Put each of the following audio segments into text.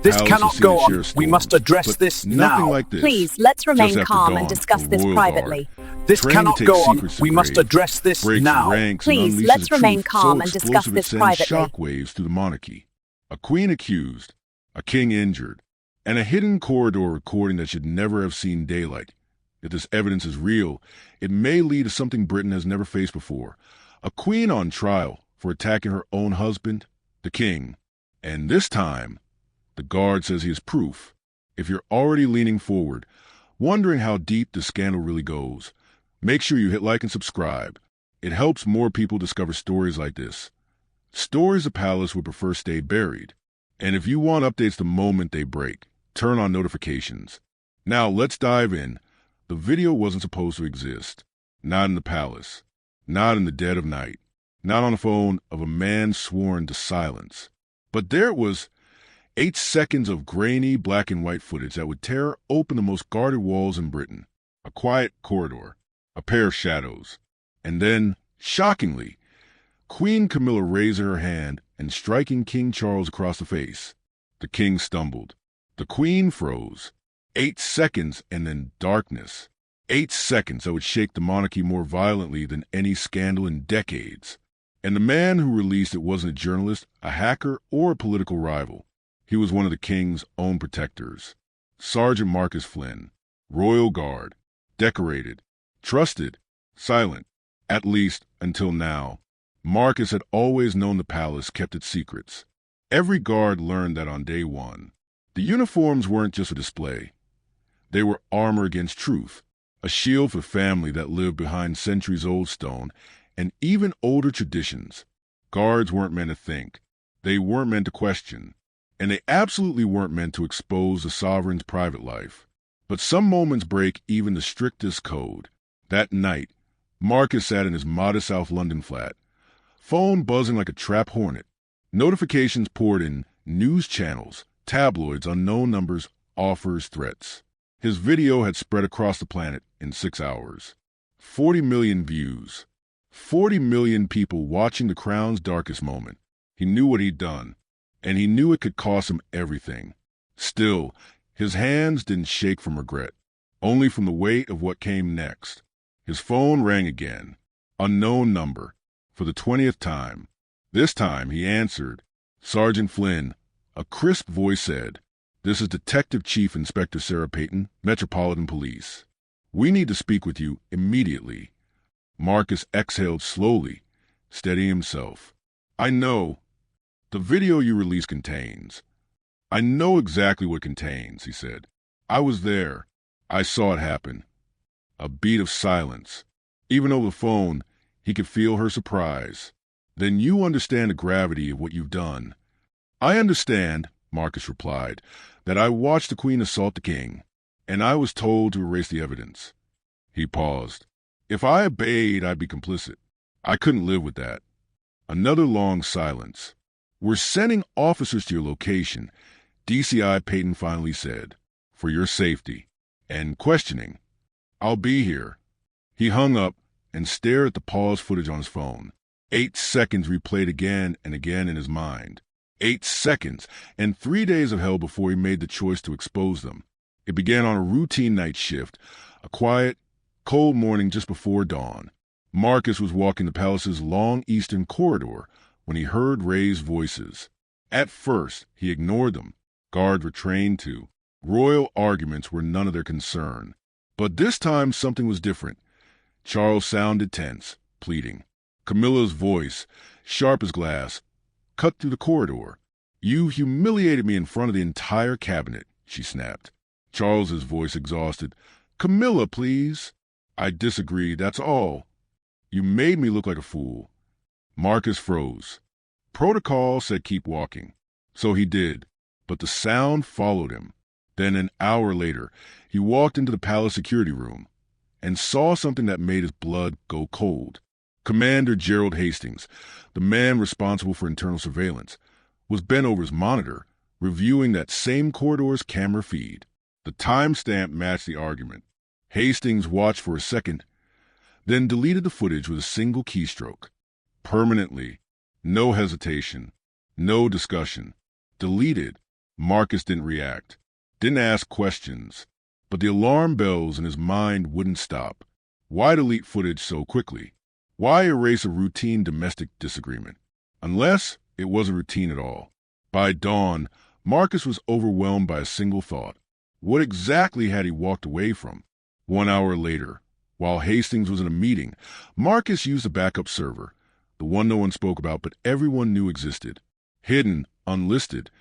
This palace cannot has seen go its on. share of We must storms, address but this nothing now. like this. Please, let's remain Just after calm dawn, and discuss the this Royal privately. Guard, This trained cannot to take go on. secrets to We the must grave, address this breaks now. ranks Please, and unleashes let's a remain truth calm so and discuss explosive this it sends privately. shockwaves through the monarchy. A queen accused, a king injured, and a hidden corridor recording that should never have seen daylight. If this evidence is real, it may lead to something Britain has never faced before. A queen on trial for attacking her own husband, the king. And this time, the guard says he has proof. If you're already leaning forward, wondering how deep the scandal really goes, make sure you hit like and subscribe. It helps more people discover stories like this. Stories the palace would prefer stay buried. And if you want updates the moment they break, turn on notifications. Now let's dive in. The video wasn't supposed to exist. Not in the palace. Not in the dead of night. Not on the phone of a man sworn to silence. But there it was. 8 seconds of grainy black and white footage that would tear open the most guarded walls in Britain. A quiet corridor. A pair of shadows. And then, shockingly, Queen Camilla raising her hand and striking King Charles across the face. The king stumbled. The queen froze. 8 seconds and then darkness. 8 seconds that would shake the monarchy more violently than any scandal in decades. And the man who released it wasn't a journalist, a hacker, or a political rival. He was one of the king's own protectors. Sergeant Marcus Flynn. Royal Guard. Decorated. Trusted. Silent. At least until now. Marcus had always known the palace kept its secrets. Every guard learned that on day one. The uniforms weren't just a display. They were armor against truth, a shield for family that lived behind centuries-old stone and even older traditions. Guards weren't meant to think. They weren't meant to question. And they absolutely weren't meant to expose the sovereign's private life. But some moments break even the strictest code. That night, Marcus sat in his modest South London flat, phone buzzing like a trap hornet. Notifications poured in, news channels, tabloids, unknown numbers, offers, threats. His video had spread across the planet in 6 hours. 40 million views. 40 million people watching the crown's darkest moment. He knew what he'd done, and he knew it could cost him everything. Still, his hands didn't shake from regret, only from the weight of what came next. His phone rang again. Unknown number. For the 20th time. This time he answered. Sergeant Flynn. A crisp voice said, "This is Detective Chief Inspector Sarah Peyton, Metropolitan Police. We need to speak with you immediately." Marcus exhaled slowly, steadying himself. "I know. The video you released contains. I know exactly what it contains," he said. "I was there. I saw it happen." A beat of silence. Even over the phone, he could feel her surprise. "Then you understand the gravity of what you've done." "I understand," Marcus replied, "that I watched the Queen assault the king, and I was told to erase the evidence." He paused. "If I obeyed, I'd be complicit. I couldn't live with that." Another long silence. "We're sending officers to your location," DCI Peyton finally said, "for your safety." And questioning. "I'll be here." He hung up and stared at the paused footage on his phone. 8 seconds replayed again and again in his mind. 8 seconds, and 3 days of hell before he made the choice to expose them. It began on a routine night shift, a quiet, cold morning just before dawn. Marcus was walking the palace's long eastern corridor when he heard raised voices. At first, he ignored them. Guards were trained to. Royal arguments were none of their concern. But this time something was different. Charles sounded tense, pleading. Camilla's voice, sharp as glass, cut through the corridor. "You humiliated me in front of the entire cabinet," she snapped. Charles's voice exhausted. "Camilla, please." "I disagree, that's all. You made me look like a fool." Marcus froze. Protocol said keep walking. So he did, but the sound followed him. Then an hour later, he walked into the palace security room and saw something that made his blood go cold. Commander Gerald Hastings, the man responsible for internal surveillance, was bent over his monitor, reviewing that same corridor's camera feed. The timestamp matched the argument. Hastings watched for a second, then deleted the footage with a single keystroke. Permanently. No hesitation. No discussion. Deleted. Marcus didn't react, didn't ask questions, but the alarm bells in his mind wouldn't stop. Why delete footage so quickly? Why erase a routine domestic disagreement? Unless it wasn't routine at all. By dawn, Marcus was overwhelmed by a single thought. What exactly had he walked away from? 1 hour later, while Hastings was in a meeting, Marcus used a backup server, the one no one spoke about but everyone knew existed. Hidden, unlisted,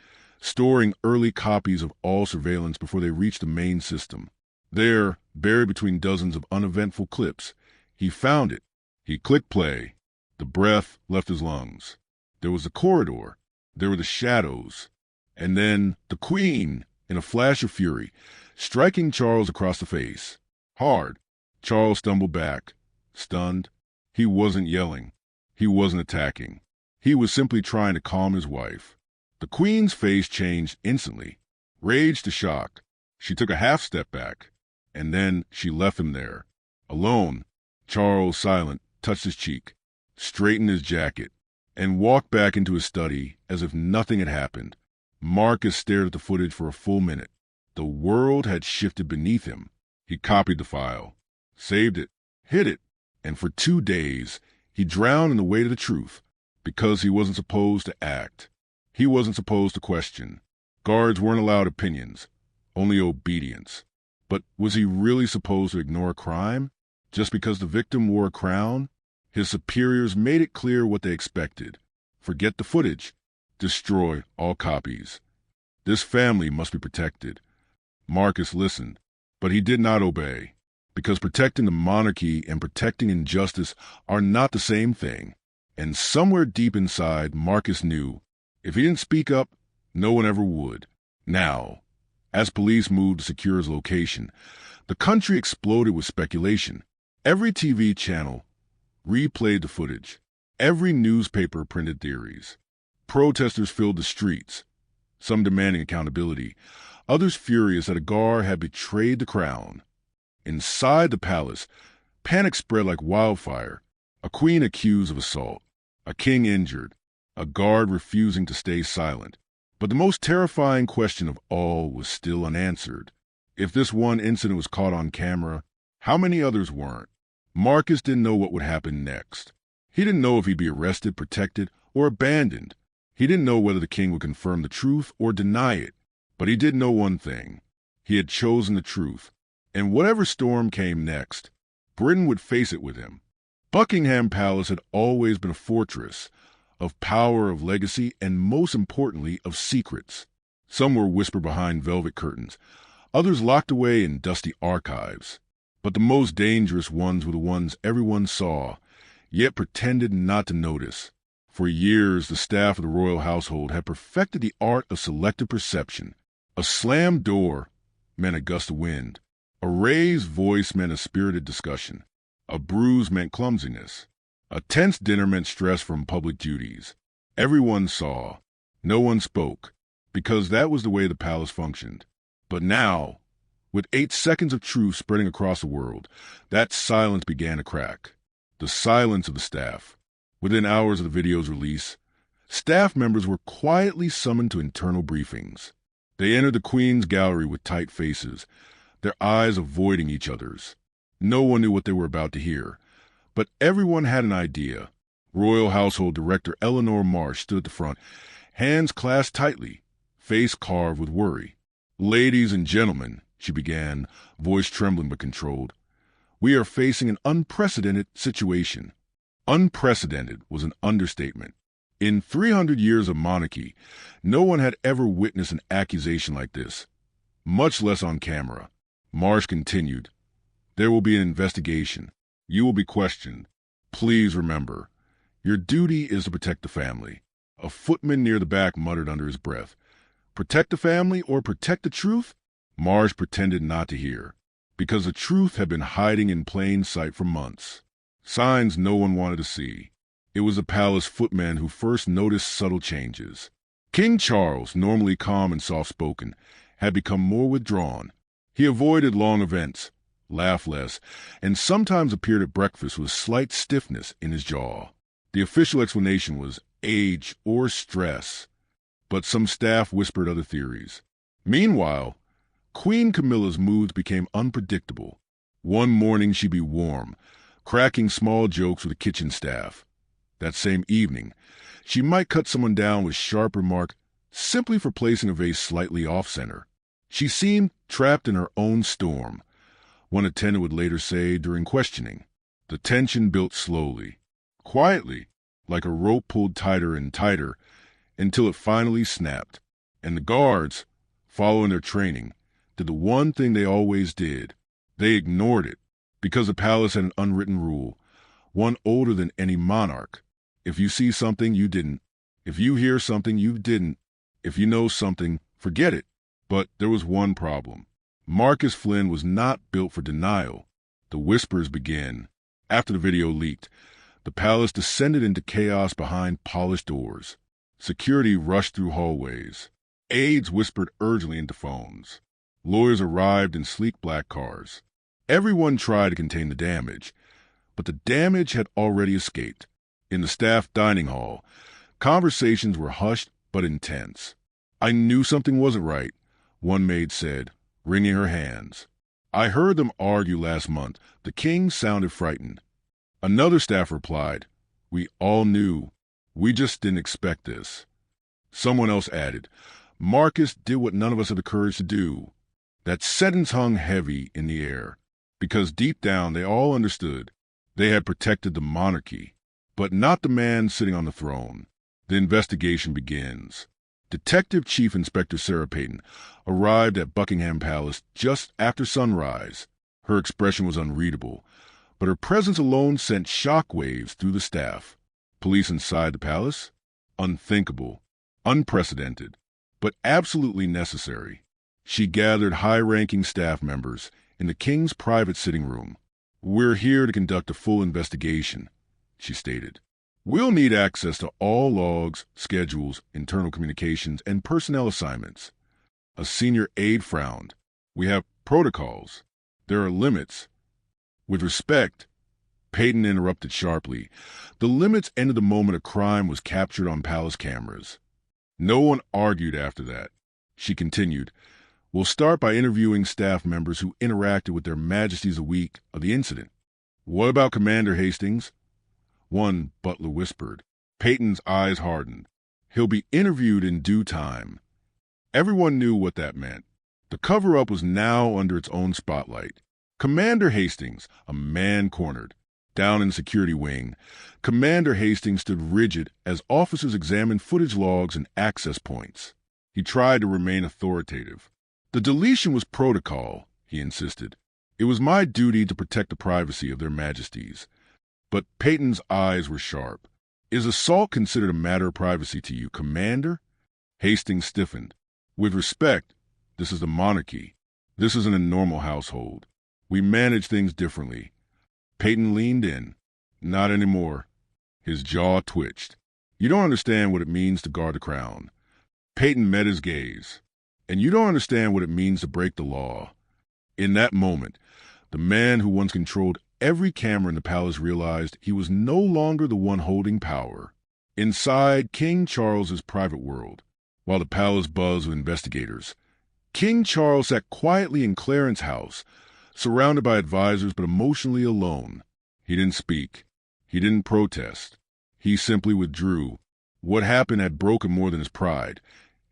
storing early copies of all surveillance before they reached the main system. There, buried between dozens of uneventful clips, he found it. He clicked play. The breath left his lungs. There was the corridor. There were the shadows. And then the Queen, in a flash of fury, striking Charles across the face. Hard. Charles stumbled back, stunned. He wasn't yelling. He wasn't attacking. He was simply trying to calm his wife. The Queen's face changed instantly. Rage to shock. She took a half step back, and then she left him there. Alone. Charles, silent, touched his cheek, straightened his jacket, and walked back into his study as if nothing had happened. Marcus stared at the footage for a full minute. The world had shifted beneath him. He copied the file, saved it, hid it, and for 2 days he drowned in the weight of the truth because he wasn't supposed to act. He wasn't supposed to question. Guards weren't allowed opinions, only obedience. But was he really supposed to ignore a crime just because the victim wore a crown? His superiors made it clear what they expected. Forget the footage. Destroy all copies. This family must be protected. Marcus listened, but he did not obey, because protecting the monarchy and protecting injustice are not the same thing. And somewhere deep inside, Marcus knew if he didn't speak up, no one ever would. Now, as police moved to secure his location, the country exploded with speculation. Every TV channel replayed the footage. Every newspaper printed theories. Protesters filled the streets, some demanding accountability, others furious that a guard had betrayed the crown. Inside the palace, panic spread like wildfire. A queen accused of assault, a king injured, a guard refusing to stay silent. But the most terrifying question of all was still unanswered. If this one incident was caught on camera, how many others weren't? Marcus didn't know what would happen next. He didn't know if he'd be arrested, protected, or abandoned. He didn't know whether the king would confirm the truth or deny it. But he did know one thing. He had chosen the truth. And whatever storm came next, Britain would face it with him. Buckingham Palace had always been a fortress of power, of legacy, and most importantly, of secrets. Some were whispered behind velvet curtains, others locked away in dusty archives. But the most dangerous ones were the ones everyone saw, yet pretended not to notice. For years, the staff of the royal household had perfected the art of selective perception. A slammed door meant a gust of wind. A raised voice meant a spirited discussion. A bruise meant clumsiness. A tense dinner meant stress from public duties. Everyone saw. No one spoke, because that was the way the palace functioned. But now, with 8 seconds of truth spreading across the world, that silence began to crack. The silence of the staff. Within hours of the video's release, staff members were quietly summoned to internal briefings. They entered the Queen's gallery with tight faces, their eyes avoiding each other's. No one knew what they were about to hear, but everyone had an idea. Royal Household Director Eleanor Marsh stood at the front, hands clasped tightly, face carved with worry. "Ladies and gentlemen," she began, voice trembling but controlled, "we are facing an unprecedented situation." Unprecedented was an understatement. In 300 years of monarchy, no one had ever witnessed an accusation like this, much less on camera. Marsh continued, "There will be an investigation. You will be questioned. Please remember, your duty is to protect the family." A footman near the back muttered under his breath, "Protect the family or protect the truth?" Marsh pretended not to hear, because the truth had been hiding in plain sight for months. Signs no one wanted to see. It was the palace footman who first noticed subtle changes. King Charles, normally calm and soft-spoken, had become more withdrawn. He avoided long events, laughed less, and sometimes appeared at breakfast with slight stiffness in his jaw. The official explanation was age or stress. but some staff whispered other theories. Meanwhile, Queen Camilla's moods became unpredictable. One morning she'd be warm, cracking small jokes with the kitchen staff. That same evening, she might cut someone down with sharp remark simply for placing a vase slightly off-center. She seemed trapped in her own storm, one attendant would later say during questioning. The tension built slowly, quietly, like a rope pulled tighter and tighter, until it finally snapped. And the guards, following their training, did the one thing they always did. They ignored it, because the palace had an unwritten rule, one older than any monarch. If you see something, you didn't. If you hear something, you didn't. If you know something, forget it. But there was one problem. Marcus Flynn was not built for denial. The whispers began. After the video leaked, the palace descended into chaos behind polished doors. Security rushed through hallways. Aides whispered urgently into phones. Lawyers arrived in sleek black cars. Everyone tried to contain the damage, but the damage had already escaped. In the staff dining hall, conversations were hushed but intense. "I knew something wasn't right," one maid said, wringing her hands. "I heard them argue last month. The king sounded frightened." Another staff replied, "We all knew. We just didn't expect this." Someone else added, "Marcus did what none of us had the courage to do." That sentence hung heavy in the air, because deep down they all understood they had protected the monarchy, but not the man sitting on the throne. The investigation begins. Detective Chief Inspector Sarah Peyton arrived at Buckingham Palace just after sunrise. Her expression was unreadable, but her presence alone sent shockwaves through the staff. Police inside the palace? Unthinkable, unprecedented, but absolutely necessary. She gathered high-ranking staff members in the king's private sitting room. "We're here to conduct a full investigation," she stated. "We'll need access to all logs, schedules, internal communications, and personnel assignments." A senior aide frowned. "We have protocols. There are limits." "With respect," Peyton interrupted sharply, "the limits ended the moment a crime was captured on palace cameras." No one argued after that. She continued, "We'll start by interviewing staff members who interacted with their majesties the week of the incident." "What about Commander Hastings?" one butler whispered. Peyton's eyes hardened. "He'll be interviewed in due time." Everyone knew what that meant. The cover-up was now under its own spotlight. Commander Hastings, a man cornered. Down in the security wing, Commander Hastings stood rigid as officers examined footage logs and access points. He tried to remain authoritative. "The deletion was protocol," he insisted. "It was my duty to protect the privacy of their majesties." But Peyton's eyes were sharp. "Is assault considered a matter of privacy to you, Commander?" Hastings stiffened. "With respect, this is the monarchy. This isn't a normal household. We manage things differently." Peyton leaned in. "Not anymore." His jaw twitched. "You don't understand what it means to guard the crown." Peyton met his gaze. "And you don't understand what it means to break the law." In that moment, the man who once controlled every camera in the palace realized he was no longer the one holding power. Inside King Charles's private world, while the palace buzzed with investigators, King Charles sat quietly in Clarence House, surrounded by advisors but emotionally alone. He didn't speak. He didn't protest. He simply withdrew. What happened had broken more than his pride.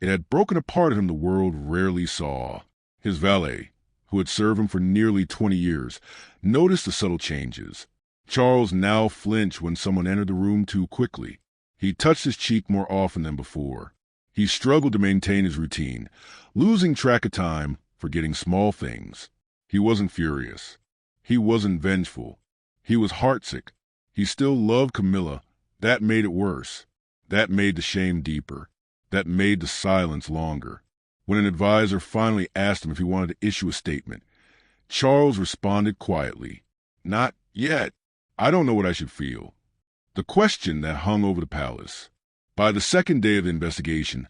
It had broken a part of him the world rarely saw. His valet, who had served him for nearly 20 years, noticed the subtle changes. Charles now flinched when someone entered the room too quickly. He touched his cheek more often than before. He struggled to maintain his routine, losing track of time, forgetting small things. He wasn't furious. He wasn't vengeful. He was heartsick. He still loved Camilla. That made it worse. That made the shame deeper. That made the silence longer. When an advisor finally asked him if he wanted to issue a statement, Charles responded quietly, "Not yet. I don't know what I should feel." The question that hung over the palace. By the second day of the investigation,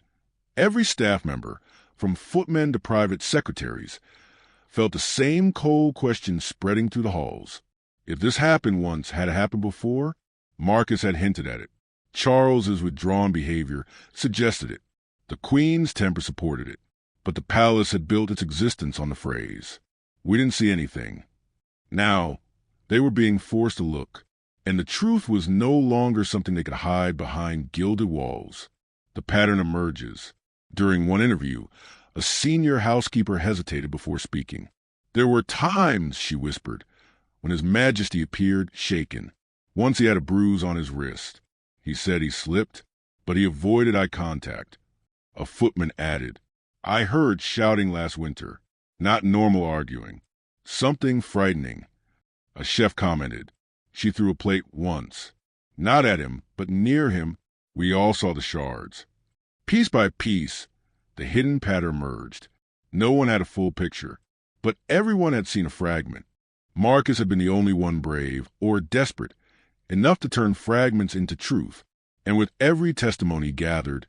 every staff member, from footmen to private secretaries, felt the same cold question spreading through the halls. If this happened once, had it happened before? Marcus had hinted at it. Charles's withdrawn behavior suggested it. The Queen's temper supported it, but the palace had built its existence on the phrase, "We didn't see anything." Now, they were being forced to look, and the truth was no longer something they could hide behind gilded walls. The pattern emerges. During one interview, a senior housekeeper hesitated before speaking. "There were times," she whispered, "when His Majesty appeared shaken. Once he had a bruise on his wrist. He said he slipped, but he avoided eye contact." A footman added, "I heard shouting last winter. Not normal arguing. Something frightening." A chef commented, "She threw a plate once. Not at him, but near him." We all saw the shards. Piece by piece, the hidden pattern emerged. No one had a full picture, but everyone had seen a fragment. Marcus had been the only one brave, or desperate, enough to turn fragments into truth. And with every testimony gathered,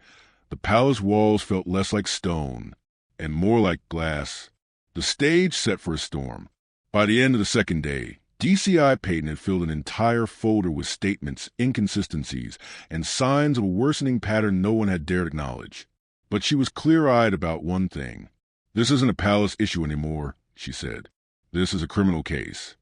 the palace walls felt less like stone and more like glass. The stage set for a storm. By the end of the second day, DCI Peyton had filled an entire folder with statements, inconsistencies, and signs of a worsening pattern no one had dared acknowledge. But she was clear-eyed about one thing. "This isn't a palace issue anymore," she said. "This is a criminal case."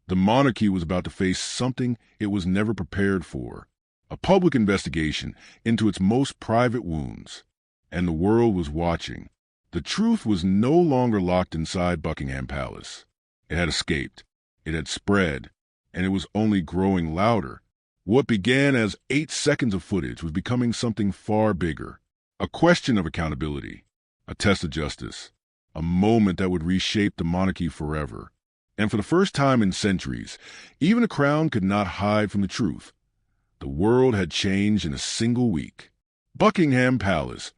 The monarchy was about to face something it was never prepared for. A public investigation into its most private wounds. And the world was watching. The truth was no longer locked inside Buckingham Palace. It had escaped. It had spread, and it was only growing louder. What began as 8 seconds of footage was becoming something far bigger. A question of accountability, a test of justice, a moment that would reshape the monarchy forever. And for the first time in centuries, even a crown could not hide from the truth. The world had changed in a single week. Buckingham Palace,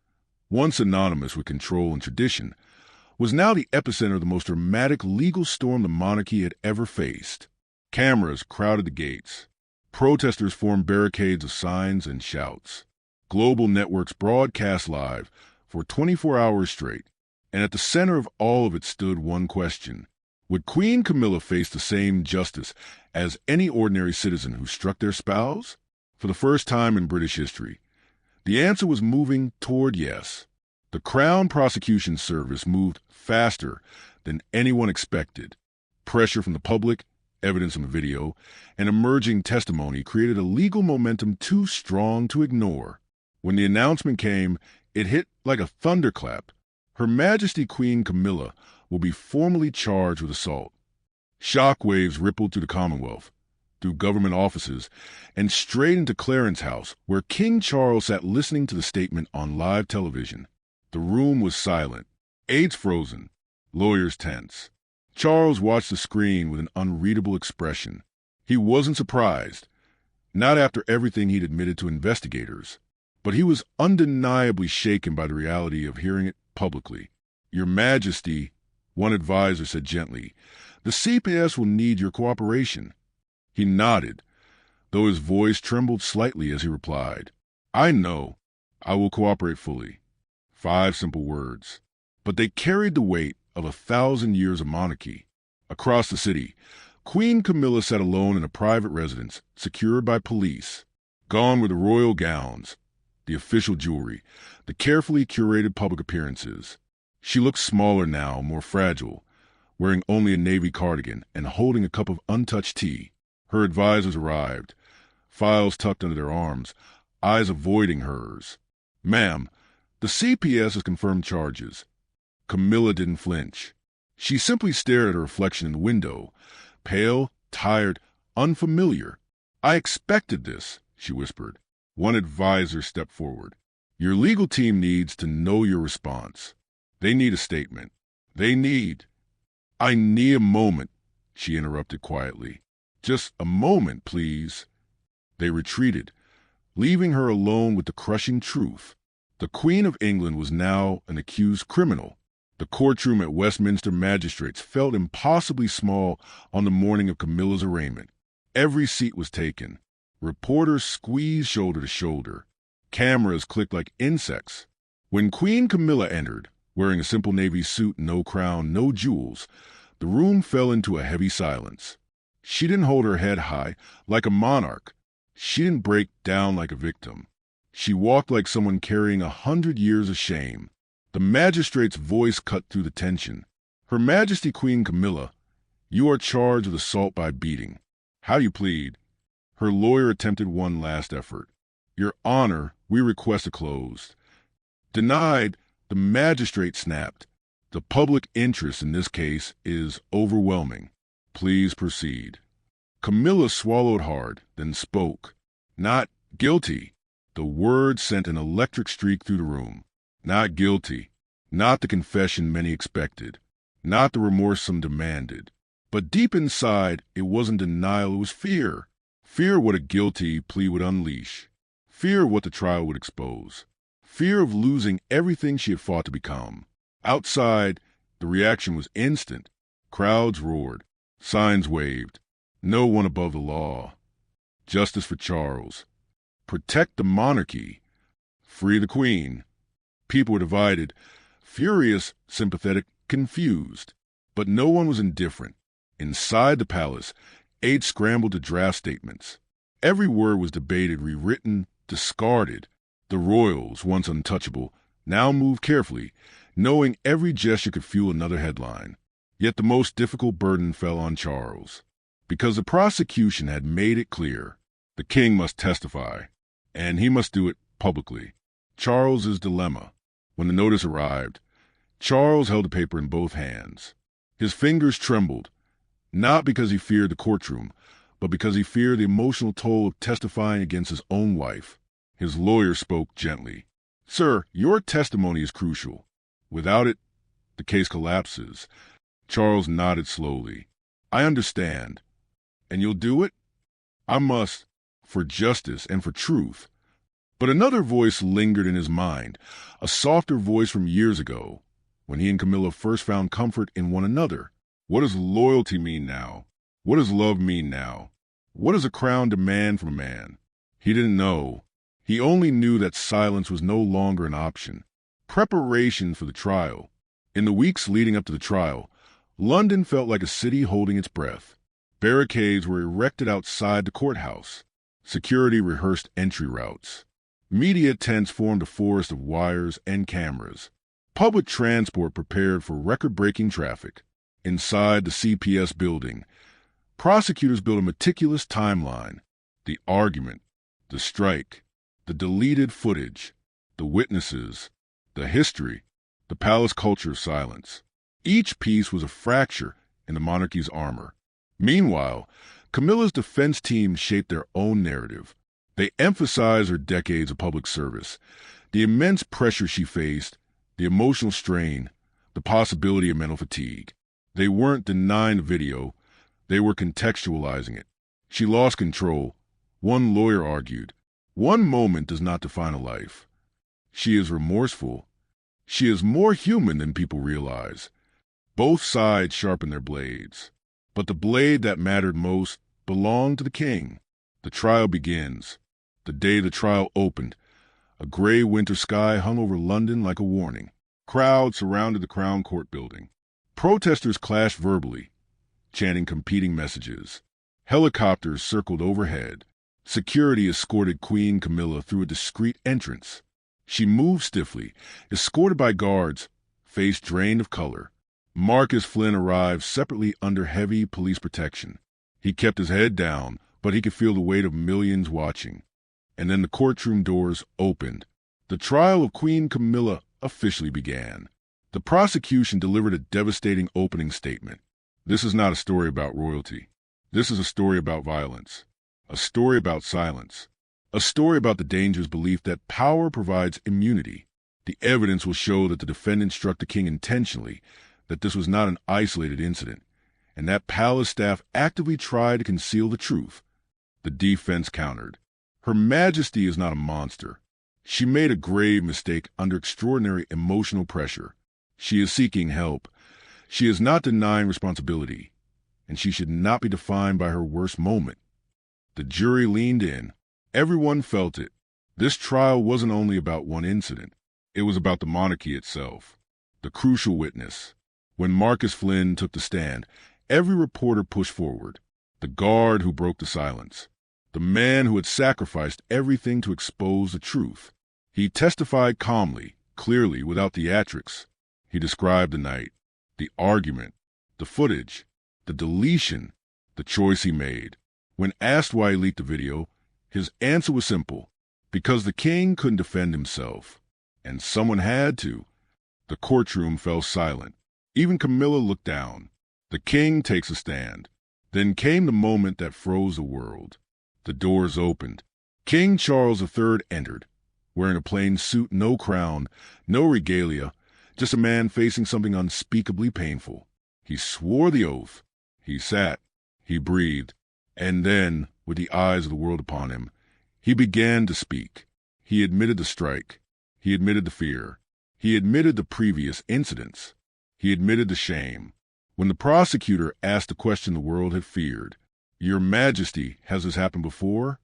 once synonymous with control and tradition, was now the epicenter of the most dramatic legal storm the monarchy had ever faced. Cameras crowded the gates. Protesters formed barricades of signs and shouts. Global networks broadcast live for 24 hours straight. And at the center of all of it stood one question. Would Queen Camilla face the same justice as any ordinary citizen who struck their spouse? For the first time in British history, the answer was moving toward yes. The Crown Prosecution Service moved faster than anyone expected. Pressure from the public, evidence from the video, and emerging testimony created a legal momentum too strong to ignore. When the announcement came, it hit like a thunderclap. Her Majesty Queen Camilla will be formally charged with assault. Shockwaves rippled through the Commonwealth, through government offices, and straight into Clarence House, where King Charles sat listening to the statement on live television. The room was silent, aides frozen, lawyers tense. Charles watched the screen with an unreadable expression. He wasn't surprised, not after everything he'd admitted to investigators, but he was undeniably shaken by the reality of hearing it publicly. "Your Majesty," one advisor said gently, "the CPS will need your cooperation." He nodded, though his voice trembled slightly as he replied, "I know. I will cooperate fully." 5 simple words, but they carried the weight of 1,000 years of monarchy. Across the city, Queen Camilla sat alone in a private residence, secured by police. Gone were the royal gowns, the official jewelry, the carefully curated public appearances. She looked smaller now, more fragile, wearing only a navy cardigan and holding a cup of untouched tea. Her advisors arrived, files tucked under their arms, eyes avoiding hers. "Ma'am, the CPS has confirmed charges." Camilla didn't flinch. She simply stared at her reflection in the window, pale, tired, unfamiliar. "I expected this," she whispered. One advisor stepped forward. "Your legal team needs to know your response. They need a statement. I need a moment," she interrupted quietly. "Just a moment, please." They retreated, leaving her alone with the crushing truth. The Queen of England was now an accused criminal. The courtroom at Westminster Magistrates felt impossibly small on the morning of Camilla's arraignment. Every seat was taken. Reporters squeezed shoulder to shoulder. Cameras clicked like insects. When Queen Camilla entered, wearing a simple navy suit, no crown, no jewels, the room fell into a heavy silence. She didn't hold her head high like a monarch. She didn't break down like a victim. She walked like someone carrying 100 years of shame. The magistrate's voice cut through the tension. Her Majesty Queen Camilla, you are charged with assault by beating. How do you plead? Her lawyer attempted one last effort. Your Honor, we request a closed. Denied, the magistrate snapped. The public interest in this case is overwhelming. Please proceed. Camilla swallowed hard, then spoke. Not guilty. The word sent an electric streak through the room. Not guilty. Not the confession many expected. Not the remorse some demanded. But deep inside, it wasn't denial, it was fear. Fear what a guilty plea would unleash. Fear what the trial would expose. Fear of losing everything she had fought to become. Outside, the reaction was instant. Crowds roared. Signs waved. No one above the law. Justice for Charles. Protect the monarchy. Free the Queen. People were divided. Furious, sympathetic, confused. But no one was indifferent. Inside the palace, aides scrambled to draft statements. Every word was debated, rewritten, discarded. The royals, once untouchable, now moved carefully, knowing every gesture could fuel another headline. Yet the most difficult burden fell on Charles. Because the prosecution had made it clear, the king must testify, and he must do it publicly. Charles's dilemma. When the notice arrived, Charles held the paper in both hands. His fingers trembled, not because he feared the courtroom, but because he feared the emotional toll of testifying against his own wife. His lawyer spoke gently. Sir, your testimony is crucial. Without it, the case collapses. Charles nodded slowly. I understand. And you'll do it? I must, for justice and for truth. But another voice lingered in his mind, a softer voice from years ago, when he and Camilla first found comfort in one another. What does loyalty mean now? What does love mean now? What does a crown demand from a man? He didn't know. He only knew that silence was no longer an option. Preparation for the trial. In the weeks leading up to the trial, London felt like a city holding its breath. Barricades were erected outside the courthouse. Security rehearsed entry routes. Media tents formed a forest of wires and cameras. Public transport prepared for record-breaking traffic. Inside the CPS building, prosecutors built a meticulous timeline. The argument, the strike, the deleted footage, the witnesses, the history, the palace culture of silence. Each piece was a fracture in the monarchy's armor. Meanwhile, Camilla's defense team shaped their own narrative. They emphasized her decades of public service, the immense pressure she faced, the emotional strain, the possibility of mental fatigue. They weren't denying the video, they were contextualizing it. She lost control. One lawyer argued, one moment does not define a life. She is remorseful. She is more human than people realize. Both sides sharpened their blades. But the blade that mattered most belonged to the king. The trial begins. The day the trial opened, a gray winter sky hung over London like a warning. Crowds surrounded the Crown Court building. Protesters clashed verbally, chanting competing messages. Helicopters circled overhead. Security escorted Queen Camilla through a discreet entrance. She moved stiffly, escorted by guards, face drained of color. Marcus Flynn arrived separately under heavy police protection. He kept his head down, but he could feel the weight of millions watching. And then the courtroom doors opened. The trial of Queen Camilla officially began. The prosecution delivered a devastating opening statement. This is not a story about royalty. This is a story about violence. A story about silence. A story about the dangerous belief that power provides immunity. The evidence will show that the defendant struck the king intentionally, that this was not an isolated incident, and that palace staff actively tried to conceal the truth. The defense countered. Her Majesty is not a monster. She made a grave mistake under extraordinary emotional pressure. She is seeking help. She is not denying responsibility, and she should not be defined by her worst moment. The jury leaned in. Everyone felt it. This trial wasn't only about one incident. It was about the monarchy itself. The crucial witness. When Marcus Flynn took the stand, every reporter pushed forward. The guard who broke the silence. the man who had sacrificed everything to expose the truth. He testified calmly, clearly, without theatrics. He described the night, the argument, the footage, the deletion, the choice he made. When asked why he leaked the video, his answer was simple: because the king couldn't defend himself. And someone had to. The courtroom fell silent. Even Camilla looked down. The king takes a stand. Then came the moment that froze the world. The doors opened. King Charles III entered, wearing a plain suit, no crown, no regalia, just a man facing something unspeakably painful. He swore the oath. He sat. He breathed. And then, with the eyes of the world upon him, he began to speak. He admitted the strike. He admitted the fear. He admitted the previous incidents. He admitted the shame. When the prosecutor asked the question the world had feared, "Your Majesty, has this happened before?"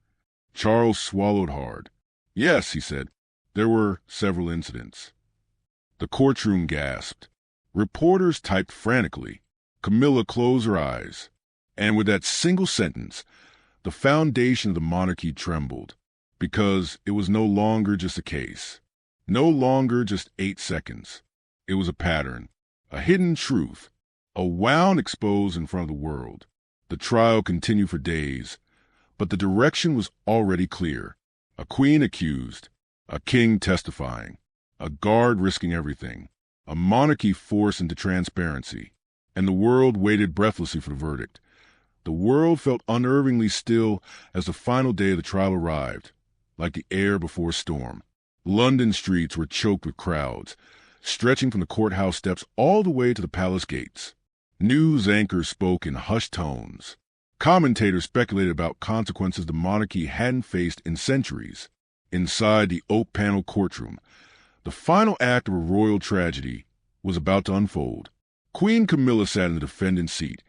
Charles swallowed hard. "Yes," he said, "there were several incidents." The courtroom gasped. Reporters typed frantically. Camilla closed her eyes. And with that single sentence, the foundation of the monarchy trembled, because it was no longer just a case, no longer just 8 seconds. It was a pattern, a hidden truth, a wound exposed in front of the world. The trial continued for days, but the direction was already clear. A queen accused, a king testifying, a guard risking everything, a monarchy forced into transparency, and the world waited breathlessly for the verdict. The world felt unnervingly still as the final day of the trial arrived, like the air before a storm. London streets were choked with crowds, stretching from the courthouse steps all the way to the palace gates. News anchors spoke in hushed tones. Commentators speculated about consequences the monarchy hadn't faced in centuries. Inside the oak-paneled courtroom, the final act of a royal tragedy was about to unfold. Queen Camilla sat in the defendant's seat,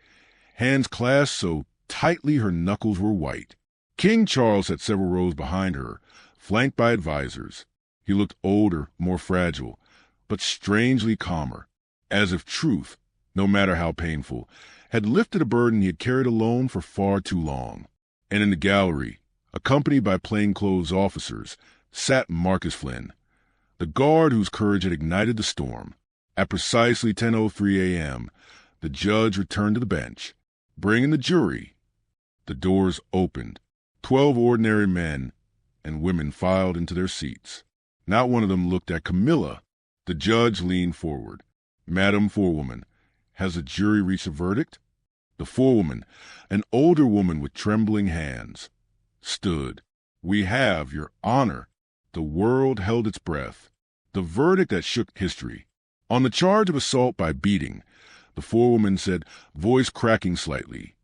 hands clasped so tightly her knuckles were white. King Charles sat several rows behind her, flanked by advisors. He looked older, more fragile, but strangely calmer, as if truth, no matter how painful, had lifted a burden he had carried alone for far too long. And in the gallery, accompanied by plainclothes officers, sat Marcus Flynn, the guard whose courage had ignited the storm. At precisely 10:03 a.m., the judge returned to the bench, bringing the jury. The doors opened. 12 ordinary men and women filed into their seats. Not one of them looked at Camilla. The judge leaned forward. "Madam Forewoman, has the jury reached a verdict?" The forewoman, an older woman with trembling hands, stood. "We have, Your Honor." The world held its breath. The verdict that shook history. On the charge of assault by beating, the forewoman said, voice cracking slightly,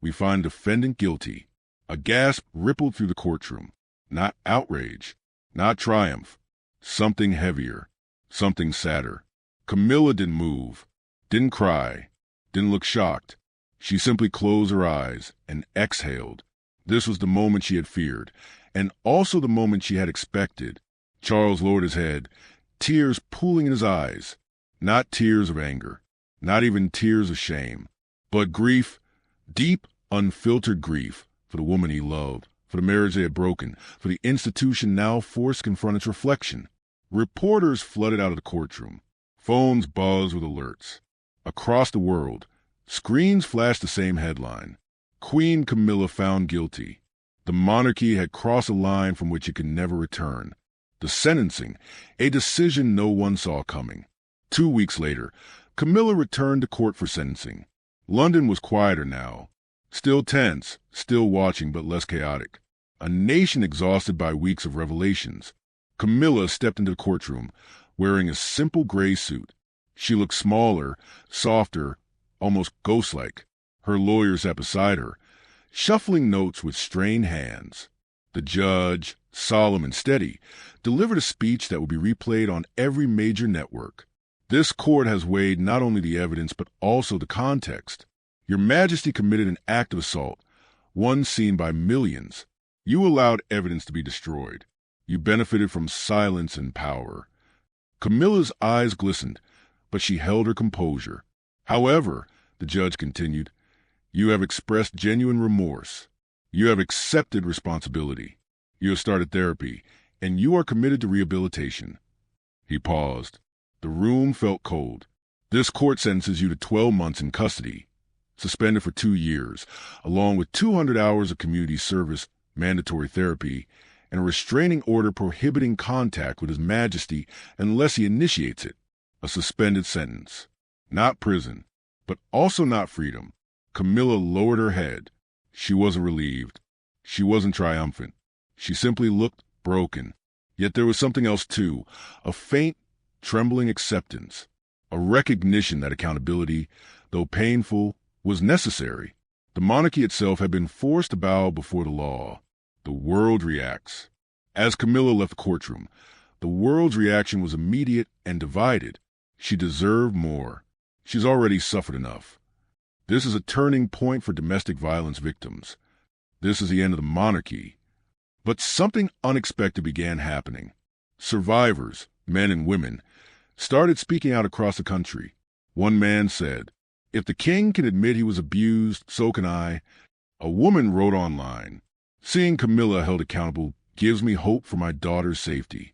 "We find defendant guilty." A gasp rippled through the courtroom. Not outrage, not triumph. Something heavier, something sadder. Camilla didn't move, didn't cry, didn't look shocked. She simply closed her eyes and exhaled. This was the moment she had feared, and also the moment she had expected. Charles lowered his head, tears pooling in his eyes. Not tears of anger, not even tears of shame, but grief, deep, unfiltered grief for the woman he loved, for the marriage they had broken, for the institution now forced to confront its reflection. Reporters flooded out of the courtroom. Phones buzzed with alerts. Across the world, screens flashed the same headline: Queen Camilla found guilty. The monarchy had crossed a line from which it could never return. The sentencing, a decision no one saw coming. 2 weeks later, Camilla returned to court for sentencing. London was quieter now. Still tense, still watching, but less chaotic. A nation exhausted by weeks of revelations. Camilla stepped into the courtroom, wearing a simple gray suit. She looked smaller, softer, almost ghost-like. Her lawyer sat beside her, shuffling notes with strained hands. The judge, solemn and steady, delivered a speech that would be replayed on every major network. This court has weighed not only the evidence but also the context. Your Majesty committed an act of assault, one seen by millions. You allowed evidence to be destroyed. You benefited from silence and power. Camilla's eyes glistened, but she held her composure. However, the judge continued, you have expressed genuine remorse. You have accepted responsibility. You have started therapy, and you are committed to rehabilitation." He paused. The room felt cold. "This court sentences you to 12 months in custody, suspended for 2 years, along with 200 hours of community service, mandatory therapy, and a restraining order prohibiting contact with His Majesty unless he initiates it. A suspended sentence. Not prison, but also not freedom." Camilla lowered her head. She wasn't relieved. She wasn't triumphant. She simply looked broken. Yet there was something else too, a faint, trembling acceptance, a recognition that accountability, though painful, was necessary. The monarchy itself had been forced to bow before the law. The world reacts. As Camilla left the courtroom, the world's reaction was immediate and divided. She deserved more. She's already suffered enough. This is a turning point for domestic violence victims. This is the end of the monarchy. But something unexpected began happening. Survivors, men and women, started speaking out across the country. One man said, "If the king can admit he was abused, so can I." A woman wrote online, "Seeing Camilla held accountable gives me hope for my daughter's safety."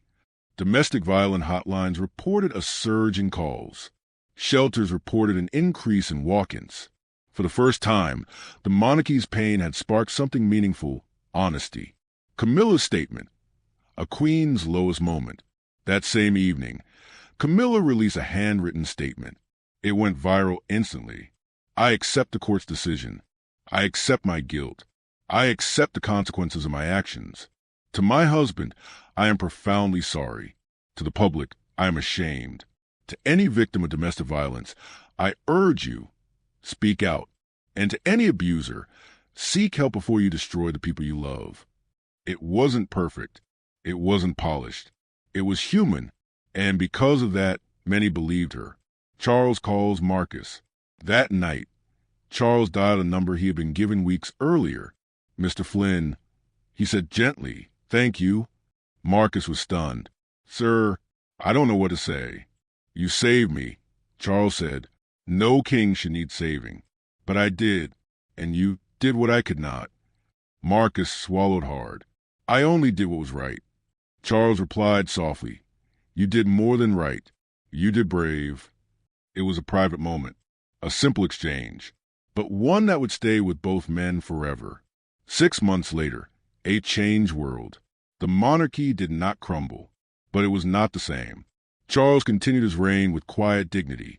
Domestic violence hotlines reported a surge in calls. Shelters reported an increase in walk-ins. For the first time, the monarchy's pain had sparked something meaningful: honesty. Camilla's statement, a queen's lowest moment. That same evening, Camilla released a handwritten statement. It went viral instantly. "I accept the court's decision. I accept my guilt. I accept the consequences of my actions. To my husband, I am profoundly sorry. To the public, I am ashamed. To any victim of domestic violence, I urge you, speak out. And to any abuser, seek help before you destroy the people you love." It wasn't perfect. It wasn't polished. It was human, and because of that, many believed her. Charles calls Marcus. That night, Charles dialed a number he had been given weeks earlier. "Mr. Flynn," he said gently, "thank you." Marcus was stunned. "Sir, I don't know what to say." "You saved me," Charles said. "No king should need saving. But I did, and you did what I could not." Marcus swallowed hard. "I only did what was right." Charles replied softly, "You did more than right. You did brave." It was a private moment, a simple exchange, but one that would stay with both men forever. 6 months later, a changed world. The monarchy did not crumble, but it was not the same. Charles continued his reign with quiet dignity,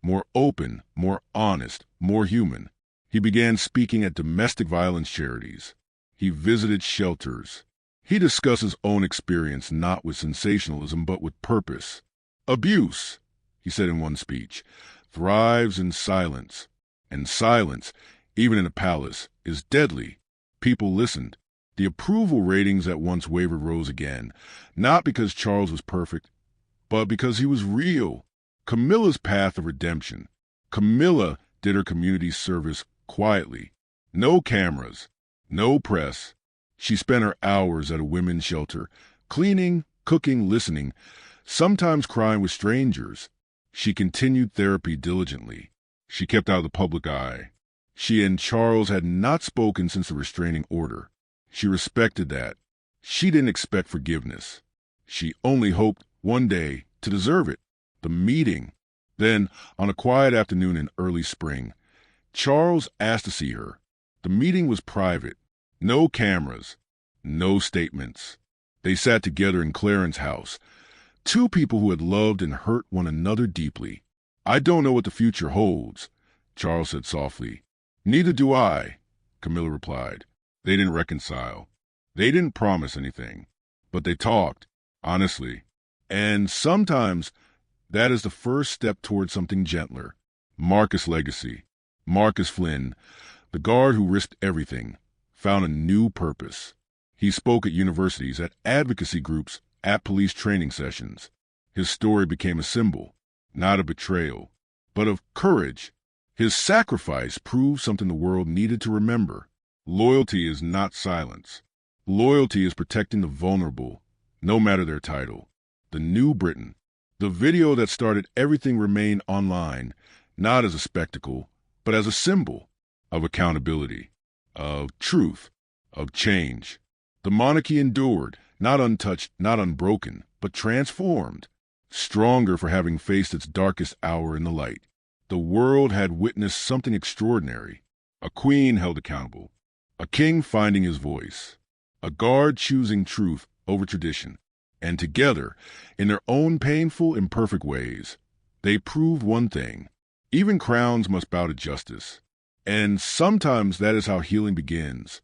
more open, more honest, more human. He began speaking at domestic violence charities. He visited shelters. He discussed his own experience not with sensationalism but with purpose. "Abuse," he said in one speech, "thrives in silence. And silence, even in a palace, is deadly." People listened. The approval ratings that once wavered rose again, not because Charles was perfect, but because he was real. Camilla's path of redemption. Camilla did her community service quietly. No cameras, no press. She spent her hours at a women's shelter, cleaning, cooking, listening, sometimes crying with strangers. She continued therapy diligently. She kept out of the public eye. She and Charles had not spoken since the restraining order. She respected that. She didn't expect forgiveness. She only hoped one day to deserve it. The meeting. Then, on a quiet afternoon in early spring, Charles asked to see her. The meeting was private. No cameras. No statements. They sat together in Clarence's house. Two people who had loved and hurt one another deeply. "I don't know what the future holds," Charles said softly. "Neither do I," Camilla replied. They didn't reconcile. They didn't promise anything. But they talked, honestly. And sometimes that is the first step toward something gentler. Marcus' legacy. Marcus Flynn, the guard who risked everything, found a new purpose. He spoke at universities, at advocacy groups, at police training sessions. His story became a symbol, not of betrayal, but of courage. His sacrifice proved something the world needed to remember. Loyalty is not silence. Loyalty is protecting the vulnerable, no matter their title. The New Britain. The video that started everything remained online, not as a spectacle, but as a symbol of accountability, of truth, of change. The monarchy endured, not untouched, not unbroken, but transformed, stronger for having faced its darkest hour in the light. The world had witnessed something extraordinary. A queen held accountable, a king finding his voice, a guard choosing truth over tradition, and together, in their own painful, imperfect ways, they proved one thing: even crowns must bow to justice. And sometimes that is how healing begins,